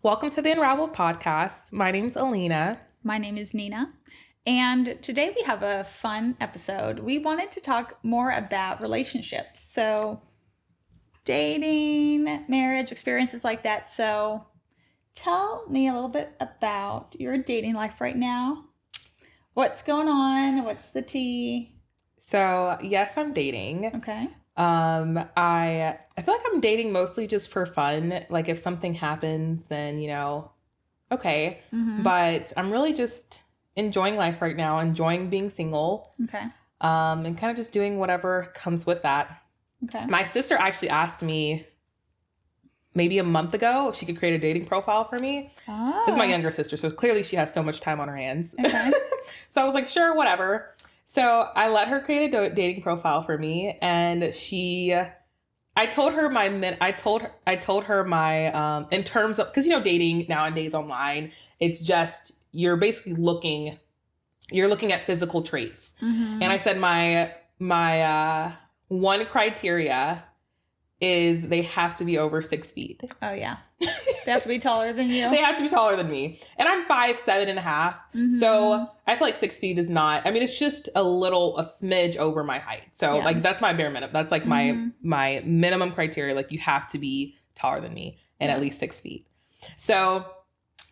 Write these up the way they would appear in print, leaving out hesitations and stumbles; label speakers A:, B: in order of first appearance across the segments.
A: Welcome to the Unraveled.Podcast. My name's Alina.
B: My name is Nina. And today we have a fun episode. We wanted to talk more about relationships. So dating, marriage, experiences like that. So tell me a little bit about your dating life right now. What's going on? What's the tea?
A: So yes, I'm dating.
B: Okay.
A: I feel like I'm dating mostly just for fun. Like if something happens, then, okay.
B: Mm-hmm.
A: But I'm really just enjoying life right now, enjoying being single.
B: Okay.
A: And kind of just doing whatever comes with that.
B: Okay.
A: My sister actually asked me maybe a month ago if she could create a dating profile for me.
B: Oh.
A: This is my younger sister, so clearly she has so much time on her hands.
B: Okay.
A: So I was like, sure, whatever. So I let her create a dating profile for me, and I told her my in terms of, because dating nowadays online, it's just you're basically looking at physical traits.
B: Mm-hmm.
A: And I said my one criteria is they have to be over 6 feet.
B: Oh yeah. They have to be taller than you.
A: They have to be taller than me. And I'm 5'7.5".
B: Mm-hmm.
A: So I feel like 6 feet is not, it's just a smidge over my height. So
B: Yeah.
A: that's my bare minimum. That's like my minimum criteria. Like you have to be taller than me and at least 6 feet. So,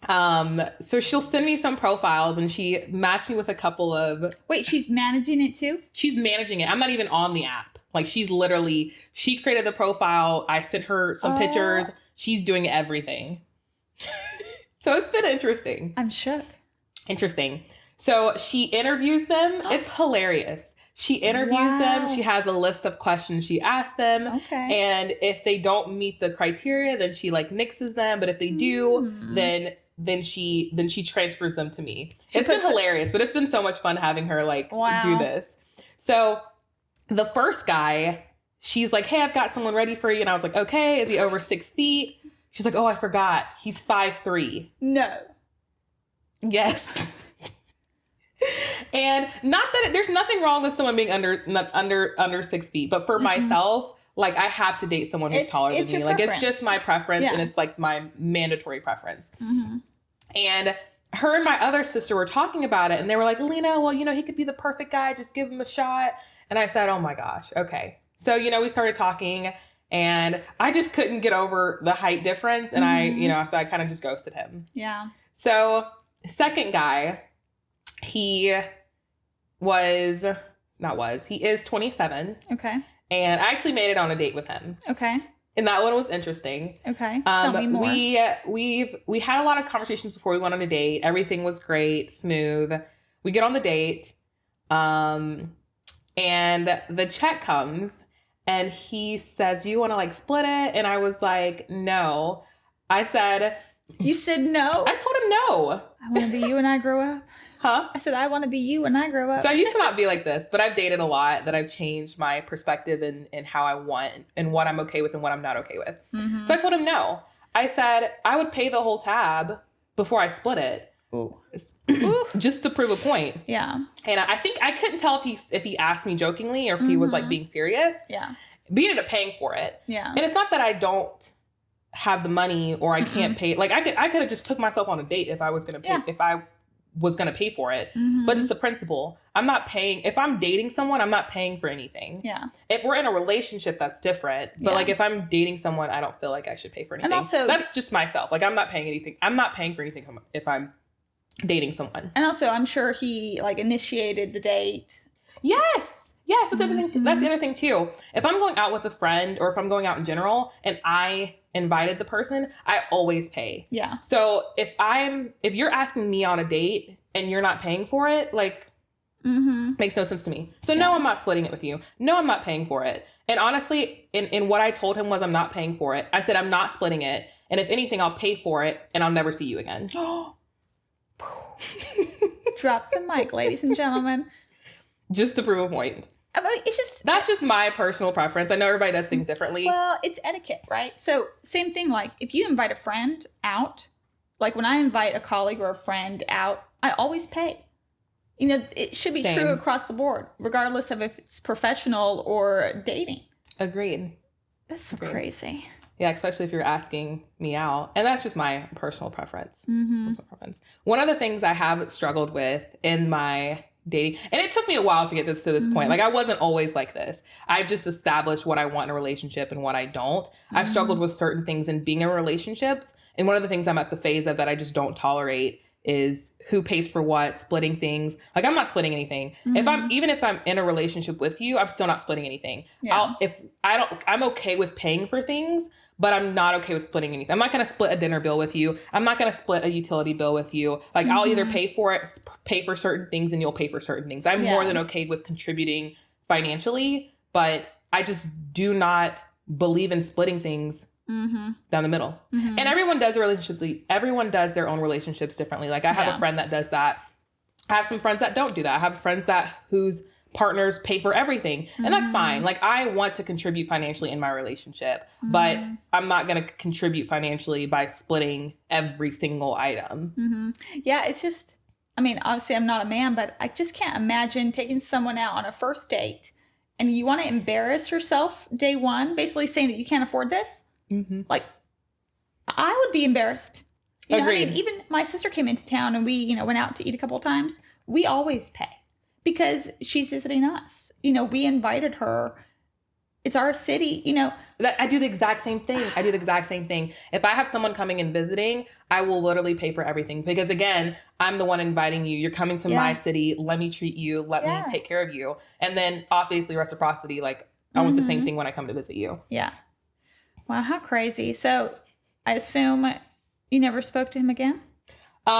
A: so she'll send me some profiles and she matched me with a couple of.
B: Wait, she's managing it too?
A: She's managing it. I'm not even on the app. Like she created the profile. I sent her some pictures. She's doing everything. So it's been interesting.
B: I'm shook.
A: Interesting. So she interviews them. It's hilarious. She interviews them. She has a list of questions she asks them.
B: Okay.
A: And if they don't meet the criteria, then she nixes them. But if they do, then she transfers them to me. It's been hilarious, but it's been so much fun having her do this. So the first guy, she's like, hey, I've got someone ready for you. And I was like, okay, is he over 6 feet? She's like, oh, I forgot. He's 5'3".
B: No.
A: Yes. And not that there's nothing wrong with someone being under 6 feet, but for myself, I have to date someone who's taller than me. It's just my preference, and it's my mandatory preference. Mm-hmm. And her and my other sister were talking about it, and they were like, Alina, well, he could be the perfect guy. Just give him a shot. And I said, oh my gosh, okay. So, we started talking, and I just couldn't get over the height difference, and so I kind of just ghosted him.
B: Yeah.
A: So, second guy, he is 27.
B: Okay.
A: And I actually made it on a date with him.
B: Okay.
A: And that one was interesting.
B: Okay. Tell me more.
A: We had a lot of conversations before we went on a date. Everything was great, smooth. We get on the date, and the check comes, and he says, "Do you want to split it?" And I was like, "No." I said,
B: "You said no?"
A: I told him no.
B: I want to be you when I grow up.
A: Huh?
B: I said, I want to be you when I grow up.
A: So I used to not be like this, but I've dated a lot that I've changed my perspective and how I want and what I'm okay with and what I'm not okay with. Mm-hmm. So I told him no. I said I would pay the whole tab before I split it.
B: Ooh.
A: Just to prove a point.
B: Yeah.
A: And I think I couldn't tell if he asked me jokingly or if he was being serious.
B: Yeah.
A: But he ended up paying for it.
B: Yeah.
A: And it's not that I don't have the money or I can't pay. I could have just took myself on a date if I was going to pay, if I was going to pay for it. Mm-hmm. But it's the principle. I'm not paying. If I'm dating someone, I'm not paying for anything.
B: Yeah.
A: If we're in a relationship, that's different. But if I'm dating someone, I don't feel like I should pay for anything.
B: And also,
A: that's just myself. I'm not paying anything. I'm not paying for anything if I'm dating someone.
B: And also, I'm sure he initiated the date.
A: Yes. That's the other thing too. If I'm going out with a friend or if I'm going out in general and I invited the person, I always pay.
B: Yeah.
A: So if you're asking me on a date and you're not paying for it, makes no sense to me. So no, I'm not splitting it with you. No, I'm not paying for it. And honestly, in what I told him was I'm not paying for it. I said, I'm not splitting it. And if anything, I'll pay for it and I'll never see you again.
B: Drop the mic, ladies and gentlemen.
A: Just to prove a point. That's just my personal preference. I know everybody does things differently.
B: Well, it's etiquette, right? So same thing, if you invite a friend out, when I invite a colleague or a friend out, I always pay. It should be true across the board, regardless of if it's professional or dating.
A: Agreed.
B: That's so crazy.
A: Yeah, especially if you're asking me out. And that's just my personal preference. One of the things I have struggled with in my dating, and it took me a while to get to this point. Like, I wasn't always like this. I've just established what I want in a relationship and what I don't. I've struggled with certain things in being in relationships. And one of the things I'm at the phase of that I just don't tolerate is who pays for what, splitting things. Like, I'm not splitting anything. If I'm in a relationship with you, I'm still not splitting anything. Yeah. I'm okay with paying for things, but I'm not okay with splitting anything. I'm not going to split a dinner bill with you. I'm not going to split a utility bill with you. Like, I'll either pay for certain things and you'll pay for certain things. I'm more than okay with contributing financially, but I just do not believe in splitting things down the middle. And everyone does their own relationships differently. Like, I have a friend that does that. I have some friends that don't do that. I have friends whose partners pay for everything, and that's fine. Like, I want to contribute financially in my relationship, but I'm not going to contribute financially by splitting every single item.
B: Yeah, it's just, I mean, obviously I'm not a man, but I just can't imagine taking someone out on a first date and you want to embarrass yourself day one, basically saying that you can't afford this. Like, I would be embarrassed. You know, I mean, even my sister came into town and we, went out to eat a couple of times. We always pay. Because she's visiting us. We invited her. It's our city,
A: I do the exact same thing. If I have someone coming and visiting, I will literally pay for everything. Because again, I'm the one inviting you. You're coming to my city. Let me treat you. Let me take care of you. And then obviously reciprocity. Like, I want the same thing when I come to visit you.
B: Yeah. Wow, how crazy. So I assume you never spoke to him again?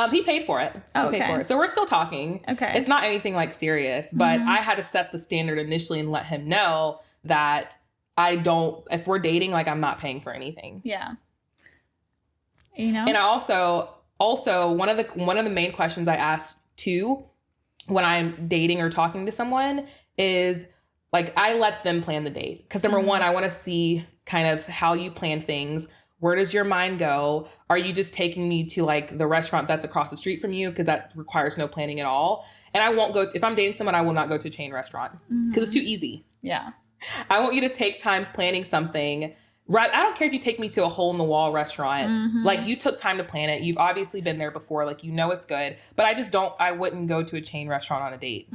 A: He paid for it.
B: Okay.
A: Paid for it. So we're still talking.
B: Okay.
A: It's not anything like serious, but I had to set the standard initially and let him know that if we're dating, like, I'm not paying for anything.
B: Yeah.
A: And I also one of the main questions I ask too when I'm dating or talking to someone is, like, I let them plan the date. Because number one, I want to see kind of how you plan things. Where does your mind go? Are you just taking me to, like, the restaurant that's across the street from you? Because that requires no planning at all. And I won't if I'm dating someone, I will not go to a chain restaurant because it's too easy.
B: Yeah.
A: I want you to take time planning something. Right. I don't care if you take me to a hole in the wall restaurant. Like, you took time to plan it. You've obviously been there before. Like, it's good. But I wouldn't go to a chain restaurant on a date.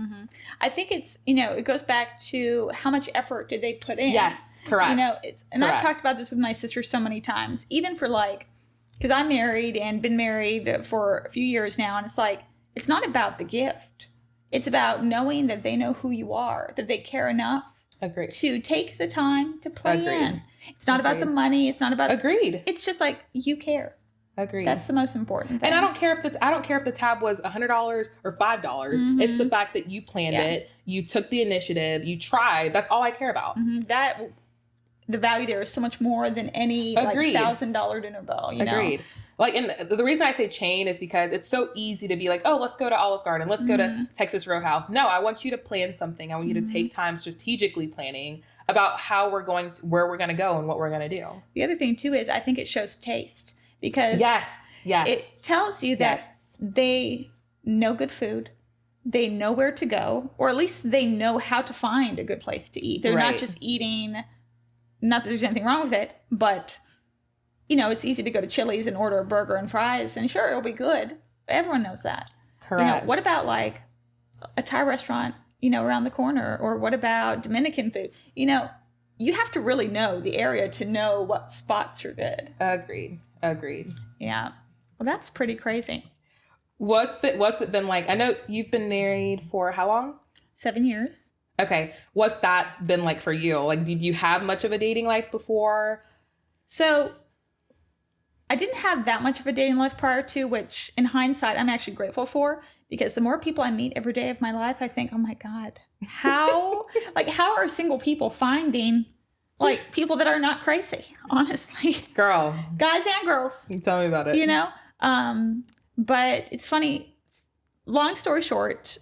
B: I think it's, it goes back to how much effort did they put in?
A: Yes, correct.
B: I've talked about this with my sister so many times, even for, like, because I'm married and been married for a few years now. And it's like, it's not about the gift. It's about knowing that they know who you are, that they care enough to take the time to play in. It's not about the money. It's not about... It's just like, you care. That's the most important thing.
A: And I don't care if the tab was $100 or $5. It's the fact that you planned it. You took the initiative. You tried. That's all I care about.
B: That the value there is so much more than any like $1,000 dinner bill. You know?
A: Like, and the reason I say chain is because it's so easy to be like, oh, let's go to Olive Garden. Let's go to Texas Roadhouse. No, I want you to plan something. I want you to take time strategically planning about where we're going to go and what we're going to do.
B: The other thing too is I think it shows taste because it tells you that they know good food. They know where to go, or at least they know how to find a good place to eat. They're not just eating, not that there's anything wrong with it, but you know, it's easy to go to Chili's and order a burger and fries, and sure, it'll be good. Everyone knows that.
A: Correct.
B: You know, what about like a Thai restaurant, you know, around the corner? Or what about Dominican food? You know, you have to really know the area to know what spots are good.
A: Agreed.
B: Yeah. Well, that's pretty crazy.
A: What's it been like? I know you've been married for how long?
B: 7 years.
A: Okay. What's that been like for you? Like, did you have much of a dating life before?
B: So I didn't have that much of a dating life prior to, which in hindsight, I'm actually grateful for, because the more people I meet every day of my life, I think, oh my God, how are single people finding like people that are not crazy, honestly?
A: Girl.
B: Guys and girls.
A: You tell me about it.
B: You know? But it's funny. Long story short,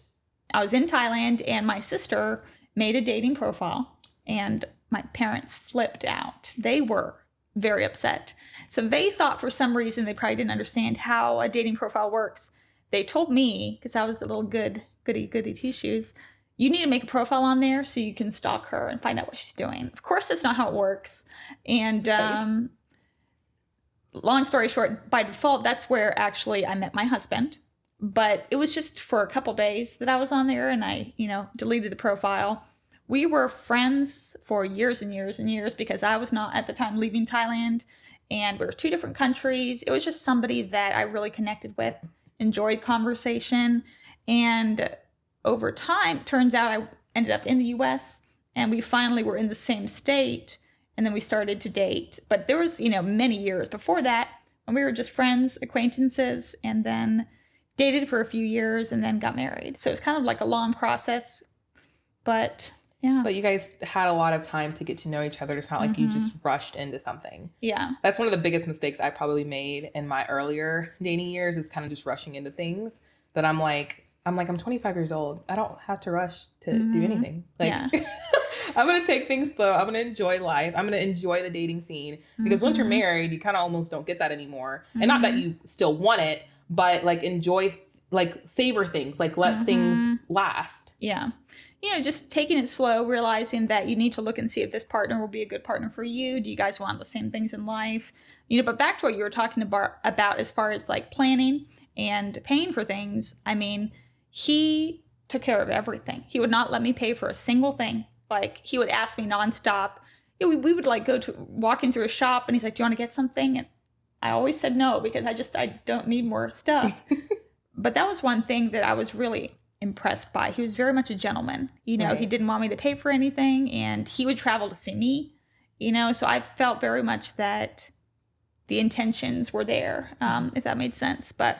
B: I was in Thailand and my sister made a dating profile and my parents flipped out. They were very upset. So they thought for some reason, they probably didn't understand how a dating profile works. They told me, because I was a little goody two-shoes, you need to make a profile on there so you can stalk her and find out what she's doing. Of course, that's not how it works. And long story short, by default, that's where actually I met my husband. But it was just for a couple days that I was on there, and I, deleted the profile. We were friends for years and years and years because I was not at the time leaving Thailand, and we were 2 different countries. It was just somebody that I really connected with, enjoyed conversation, and over time, turns out I ended up in the U.S., and we finally were in the same state. And then we started to date. But there was, many years before that when we were just friends, acquaintances, and then dated for a few years and then got married. So it's kind of like a long process. But yeah.
A: But you guys had a lot of time to get to know each other. It's not like you just rushed into something.
B: Yeah.
A: That's one of the biggest mistakes I probably made in my earlier dating years, is kind of just rushing into things that I'm 25 years old. I don't have to rush to do anything. Yeah. I'm going to take things slow. I'm going to enjoy life. I'm going to enjoy the dating scene, because once you're married, you kind of almost don't get that anymore. And not that you still want it, but enjoy, savor things, let things last.
B: Yeah. Just taking it slow, realizing that you need to look and see if this partner will be a good partner for you. Do you guys want the same things in life? But back to what you were talking about as far as planning and paying for things. I mean, he took care of everything. He would not let me pay for a single thing. He would ask me nonstop. We would go to walking through a shop, and he's like, "Do you want to get something?" And I always said no, because I don't need more stuff. But that was one thing that I was really impressed by. He was very much a gentleman. Right. He didn't want me to pay for anything, and he would travel to see me. So I felt very much that the intentions were there, if that made sense. But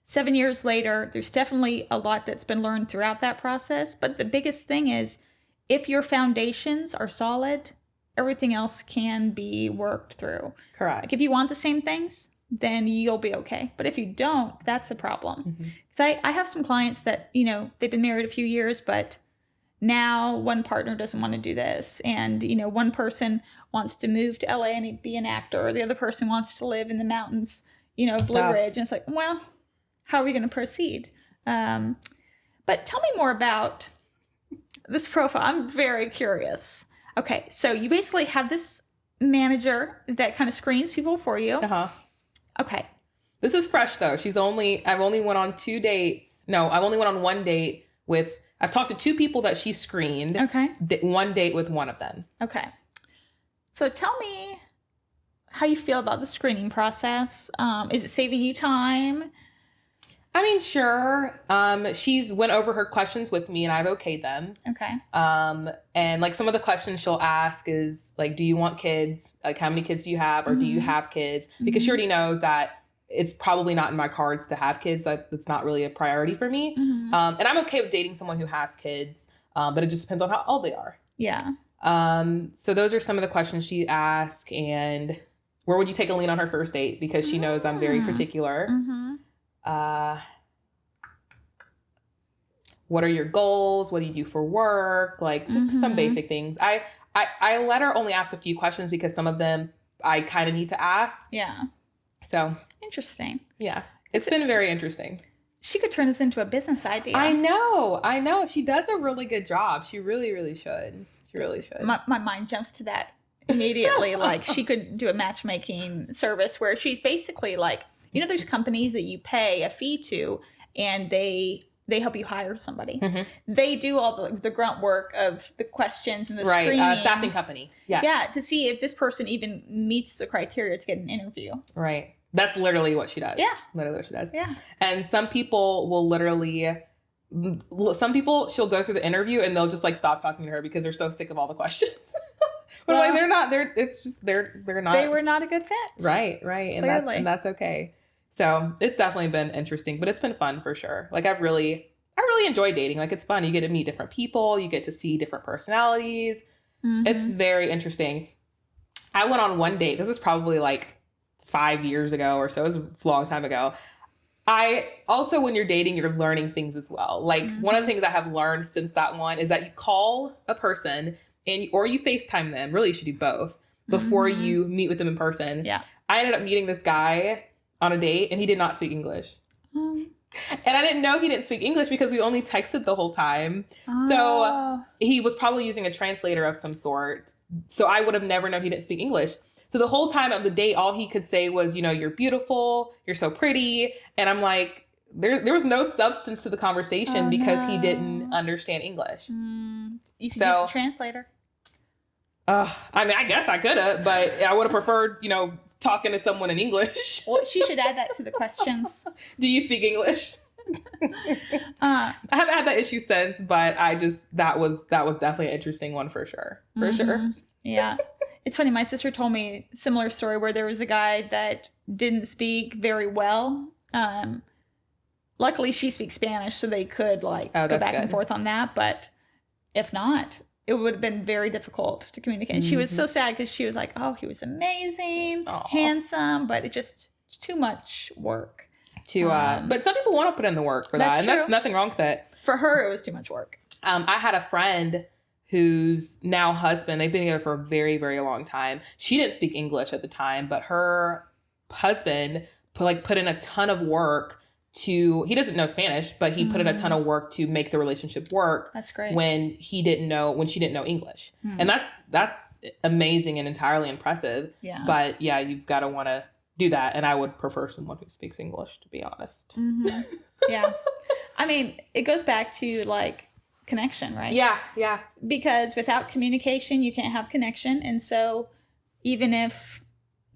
B: 7 years later, there's definitely a lot that's been learned throughout that process. But the biggest thing is, if your foundations are solid, everything else can be worked through.
A: Correct.
B: If you want the same things, then you'll be okay. But if you don't, that's a problem. Because I have some clients that, they've been married a few years, but now one partner doesn't want to do this. And, one person wants to move to LA and be an actor, or the other person wants to live in the mountains, of Blue Ridge. And it's well, how are we going to proceed? But tell me more about this profile. I'm very curious. Okay, so you basically have this manager that kind of screens people for you. Okay.
A: This is fresh though. I've only went on 2 dates. No, I've only went on 1 date with, I've talked to 2 people that she screened.
B: Okay.
A: 1 date with one of them.
B: Okay. So tell me how you feel about the screening process. Is it saving you time?
A: I mean, sure. She's went over her questions with me, and I've okayed them.
B: Okay.
A: And some of the questions she'll ask is do you want kids? How many kids do you have? Or do you have kids? Because she already knows that it's probably not in my cards to have kids. That's not really a priority for me. And I'm okay with dating someone who has kids, but it just depends on how old they are.
B: Yeah.
A: So those are some of the questions she asked. And where would you take a lean on her first date? Because she knows I'm very particular. What are your goals? What do you do for work? Just some basic things. I let her only ask a few questions because some of them I kind of need to ask.
B: Yeah.
A: So
B: interesting.
A: Yeah. It's been very interesting.
B: She could turn this into a business idea.
A: I know. She does a really good job. She really, really should. She really should.
B: My mind jumps to that immediately. She could do a matchmaking service where she's basically there's companies that you pay a fee to, and they help you hire somebody. They do all the grunt work of the questions and the screening.
A: Right, staffing company. Yes.
B: Yeah, to see if this person even meets the criteria to get an interview.
A: Right. That's literally what she does.
B: Yeah.
A: Literally what she does.
B: Yeah.
A: And some people she'll go through the interview and they'll just stop talking to her because they're so sick of all the questions. But they're not. They're not.
B: They were not a good fit.
A: Right. And that's okay. So it's definitely been interesting, but it's been fun for sure. I really enjoy dating. It's fun. You get to meet different people. You get to see different personalities. It's very interesting. I went on 1 date. This was probably 5 years ago or so. It was a long time ago. I also, when you're dating, you're learning things as well. One of the things I have learned since that one is that you call a person or you FaceTime them. Really, you should do both before you meet with them in person.
B: Yeah.
A: I ended up meeting this guy on a date, and he did not speak English. And I didn't know he didn't speak English because we only texted the whole time. So he was probably using a translator of some sort. So I would have never known he didn't speak English. So the whole time of the date, all he could say was, you're beautiful, you're so pretty. And I'm like, there was no substance to the conversation because he didn't understand English.
B: You could use a translator.
A: I guess I could have, but I would have preferred, talking to someone in English.
B: Well, she should add that to the questions.
A: Do you speak English? I haven't had that issue since, but that was definitely an interesting one for sure. Sure.
B: Yeah. It's funny. My sister told me a similar story where there was a guy that didn't speak very well. Luckily she speaks Spanish, so they could go back and forth on that. But if not, it would have been very difficult to communicate. And she was so sad because she was like, oh, he was amazing, handsome, but it's too much work.
A: But some people want to put in the work for that. And that's nothing wrong with it.
B: For her, it was too much work.
A: I had a friend whose now husband, they've been together for a very, very long time. She didn't speak English at the time, but her husband put in a ton of work he doesn't know Spanish, but he put in a ton of work to make the relationship work.
B: That's great.
A: When she didn't know English. And that's amazing and entirely impressive. Yeah. But yeah, you've got to want to do that. And I would prefer someone who speaks English, to be honest.
B: Yeah. I mean, it goes back to connection, right?
A: Yeah. Yeah.
B: Because without communication, you can't have connection. And so even if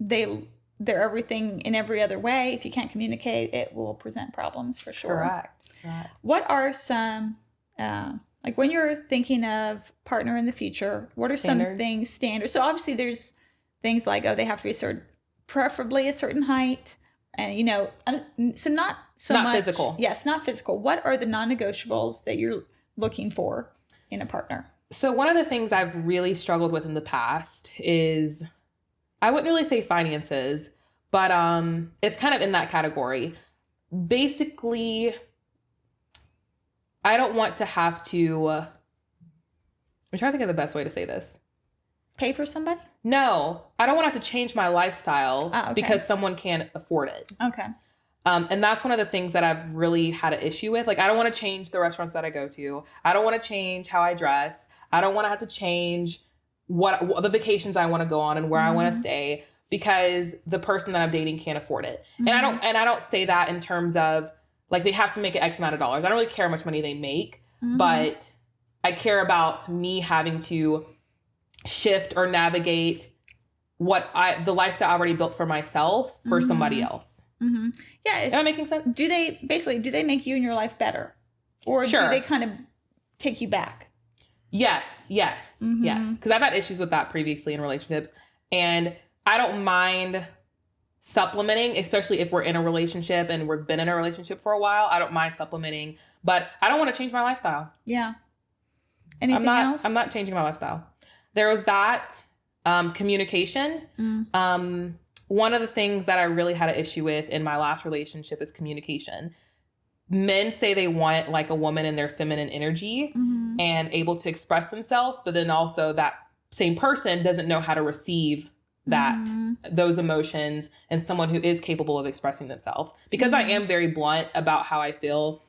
B: they're everything in every other way, if you can't communicate, it will present problems for sure.
A: Correct.
B: What are some, when you're thinking of partner in the future, what are some things standard? So obviously there's things like, they have to be preferably a certain height. And, so not much
A: physical.
B: Yes, not physical. What are the non-negotiables that you're looking for in a partner?
A: So one of the things I've really struggled with in the past is, I wouldn't really say finances, but it's kind of in that category. Basically, I don't want to have to, I'm trying to think of the best way to say this.
B: Pay for somebody?
A: No, I don't want to have to change my lifestyle because someone can't afford it.
B: Okay.
A: And that's one of the things that I've really had an issue with. I don't want to change the restaurants that I go to. I don't want to change how I dress. I don't want to have to change what the vacations I want to go on and where I want to stay because the person that I'm dating can't afford it. And I don't say that in terms of they have to make an X amount of dollars. I don't really care how much money they make, but I care about me having to shift or navigate the lifestyle I already built for myself for somebody else.
B: Yeah.
A: Am I making sense?
B: Do they make you and your life better? Or do they kind of take you back?
A: Yes. Because I've had issues with that previously in relationships. And I don't mind supplementing, especially if we're in a relationship and we've been in a relationship for a while. I don't mind supplementing, but I don't want to change my lifestyle.
B: Yeah. Anything else?
A: I'm not changing my lifestyle. There was that communication. One of the things that I really had an issue with in my last relationship is communication. Men say they want a woman in their feminine energy and able to express themselves, but then also that same person doesn't know how to receive those emotions and someone who is capable of expressing themselves. Because I am very blunt about how I feel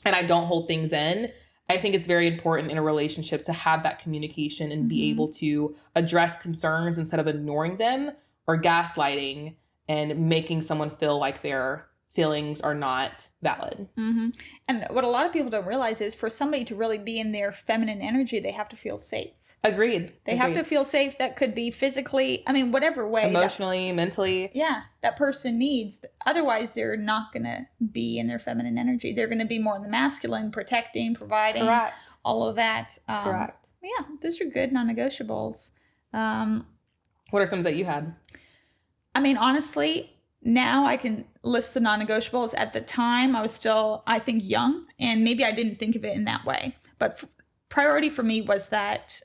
A: and I don't hold things in. I think it's very important in a relationship to have that communication and be able to address concerns instead of ignoring them or gaslighting and making someone feel like their feelings are not valid.
B: And what a lot of people don't realize is for somebody to really be in their feminine energy, they have to feel safe.
A: Agreed.
B: They have to feel safe. That could be physically, whatever way.
A: Emotionally, mentally.
B: Yeah, that person needs. Otherwise, they're not going to be in their feminine energy. They're going to be more in the masculine, protecting, providing.
A: Correct.
B: All of that.
A: Correct.
B: Yeah, those are good non-negotiables.
A: What are some that you had?
B: Honestly, now I can list the non-negotiables. At the time, I was still, I think, young, and maybe I didn't think of it in that way. But priority for me was that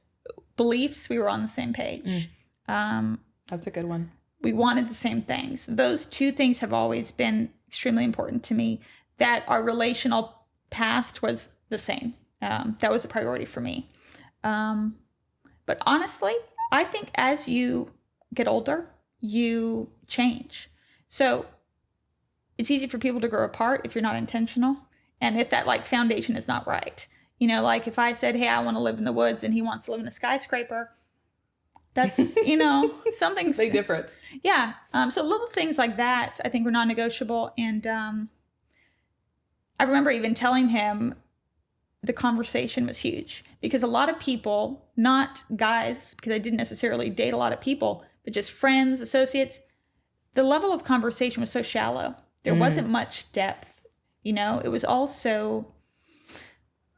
B: beliefs, we were on the same page.
A: That's a good one.
B: We wanted the same things. Those two things have always been extremely important to me. That our relational past was the same. That was a priority for me. But honestly, I think as you get older, you change. So it's easy for people to grow apart if you're not intentional. And if that foundation is not right. If I said, hey, I want to live in the woods and he wants to live in a skyscraper, That's, something.
A: Big difference.
B: Yeah. So little things like that, I think, were non-negotiable. And I remember even telling him the conversation was huge, because a lot of people, not guys, because I didn't necessarily date a lot of people, but just friends, associates, the level of conversation was so shallow. There wasn't much depth. It was all so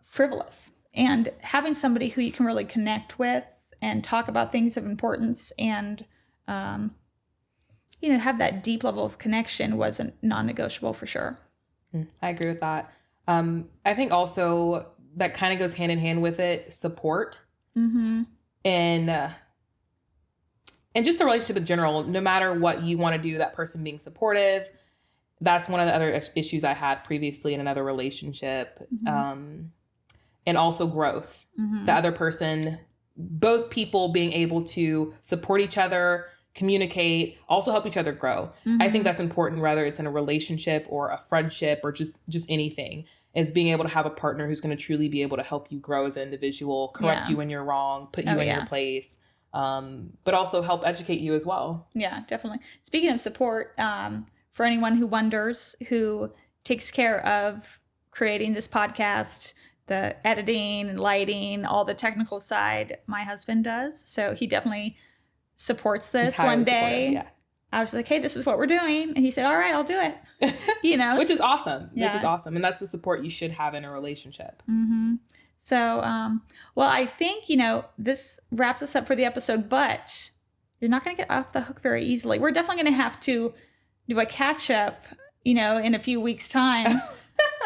B: frivolous. And having somebody who you can really connect with and talk about things of importance and, have that deep level of connection wasn't non-negotiable for sure.
A: I agree with that. I think also that kind of goes hand in hand with it, support. Mm-hmm. And just the relationship in general, no matter what you want to do, that person being supportive. That's one of the other issues I had previously in another relationship. Mm-hmm. And also growth. Mm-hmm. The other person, both people being able to support each other, communicate, also help each other grow. Mm-hmm. I think that's important, whether it's in a relationship or a friendship or just anything, is being able to have a partner who's going to truly be able to help you grow as an individual, correct you when you're wrong, put you in your place, but also help educate you as well.
B: Yeah, definitely. Speaking of support, for anyone who wonders, who takes care of creating this podcast, the editing and lighting, all the technical side, my husband does. So he definitely supports this. One day. Yeah. I was like, hey, this is what we're doing. And he said, all right, I'll do it.
A: Which is awesome. Yeah. Which is awesome. And that's the support you should have in a relationship.
B: Mm-hmm. So, well, I think, this wraps us up for the episode, but you're not going to get off the hook very easily. We're definitely going to have to do a catch up, in a few weeks' time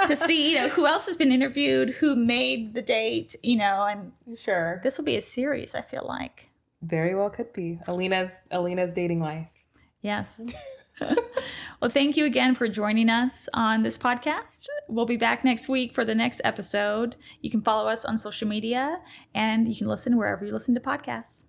B: to see, who else has been interviewed, who made the date, and
A: sure.
B: This will be a series, I feel like.
A: Very well could be. Alina's dating life.
B: Yes. Well, thank you again for joining us on this podcast. We'll be back next week for the next episode. You can follow us on social media, and you can listen wherever you listen to podcasts.